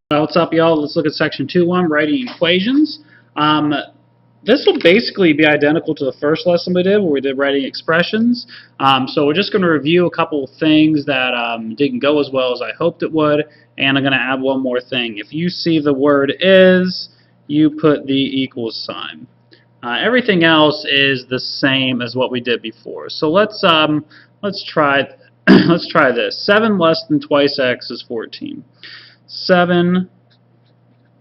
What's up, y'all? Let's look at section 2.1, writing equations. This will basically be identical to the first lesson we did, where we did writing expressions. So we're just going to review a couple of things that didn't go as well as I hoped it would, and I'm going to add one more thing. If you see the word is, you put the equals sign. Everything else is the same as what we did before. So let's try let's try this. 7 less than twice x is 14. 7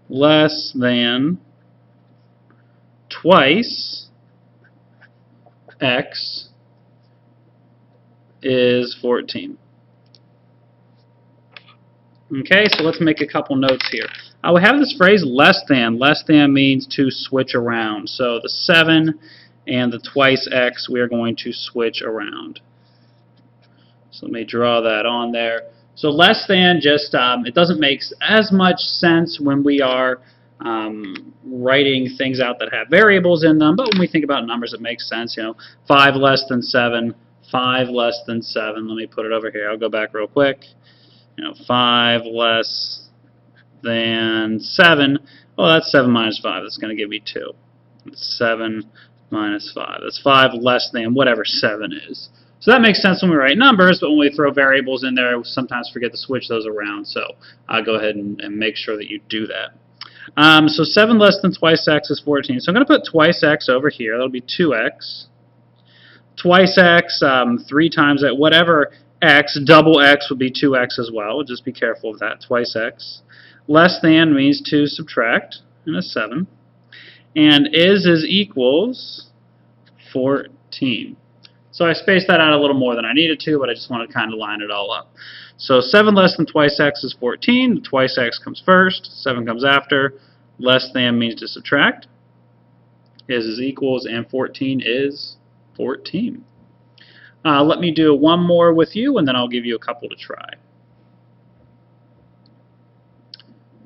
less than twice x is 14. Okay, so let's make a couple notes here. We have this phrase less than. Less than means to switch around. So the 7 and the twice x, we are going to switch around. So let me draw that on there. So less than just, it doesn't make as much sense when we are writing things out that have variables in them, but when we think about numbers, it makes sense. 5 less than 7, 5 less than 7. Let me put it over here. I'll go back real quick. 5 less than 7. Well, that's 7 minus 5. That's going to give me 2. That's 7 minus 5. That's 5 less than whatever 7 is. So that makes sense when we write numbers, but when we throw variables in there, we sometimes forget to switch those around. So I'll go ahead and make sure that you do that. So 7 less than twice x is 14. So I'm going to put twice x over here. That'll be 2x. Twice x, 3 times x, whatever x, double x would be 2x as well. Just be careful of that. Twice x. Less than means to subtract, and a 7. And is equals 14. So I spaced that out a little more than I needed to, but I just want to kind of line it all up. So 7 less than twice x is 14. Twice x comes first. 7 comes after. Less than means to subtract. Is equals, and 14 is 14. Let me do one more with you, and then I'll give you a couple to try.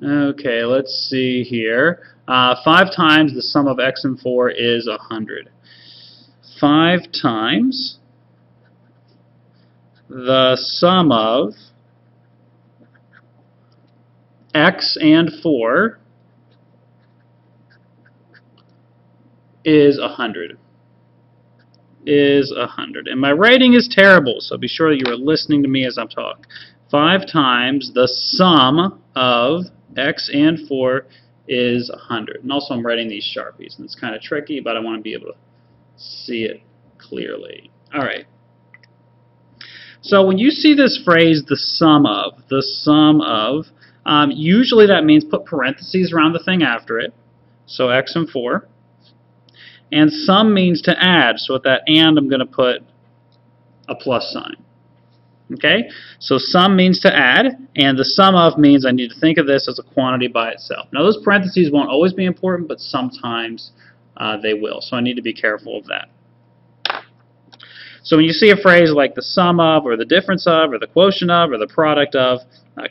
Okay, let's see here. 5 times the sum of x and 4 is 100. 5 times the sum of x and 4 is 100. Is 100. And my writing is terrible, so be sure that you are listening to me as I'm talking. 5 times the sum of x and 4 is 100. And also I'm writing these Sharpies, and it's kind of tricky, but I want to be able to see it clearly. All right. So when you see this phrase, the sum of, usually that means put parentheses around the thing after it. So x and 4. And sum means to add. So with that and, I'm going to put a plus sign. Okay? So sum means to add, and the sum of means I need to think of this as a quantity by itself. Now those parentheses won't always be important, but sometimes they will. So I need to be careful of that. So when you see a phrase like the sum of, or the difference of, or the quotient of, or the product of,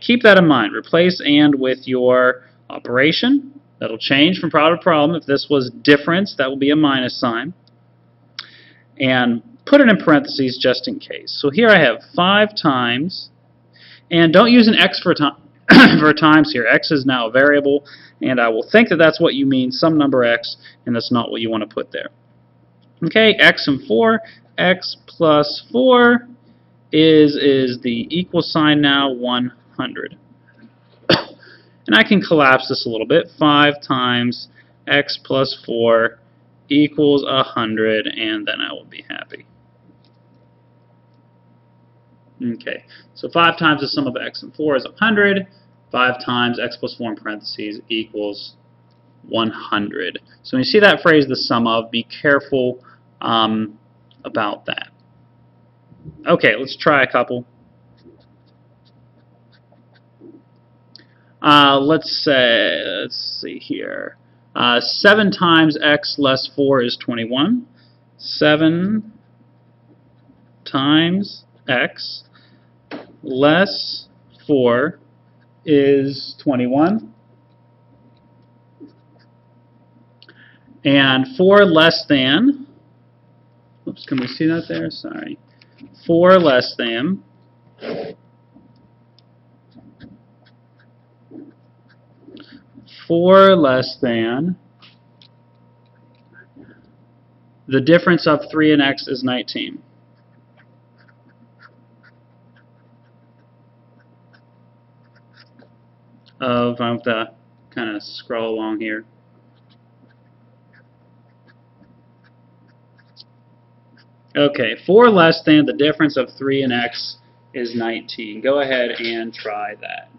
keep that in mind. Replace and with your operation. That'll change from problem to problem. If this was difference, that will be a minus sign. And put it in parentheses just in case. So here I have 5 times, and don't use an x for times here. X is now a variable, and I will think that that's what you mean, some number x, and that's not what you want to put there. Okay, x and 4. X plus 4 is the equal sign now, 100. And I can collapse this a little bit. 5 times x plus 4 equals 100, and then I will be happy. Okay, so 5 times the sum of x and 4 is 100. 5 times x plus 4 in parentheses equals 100. So when you see that phrase, the sum of, be careful about that. Okay, let's try a couple. Let's see here. 7 times x less 4 is 21. 7 times x less 4 is 21. And 4 less than, oops, can we see that there? Sorry. 4 less than 4 less than the difference of 3 and x is 19. I have to kind of scroll along here. Okay, 4 less than the difference of 3 and x is 19. Go ahead and try that.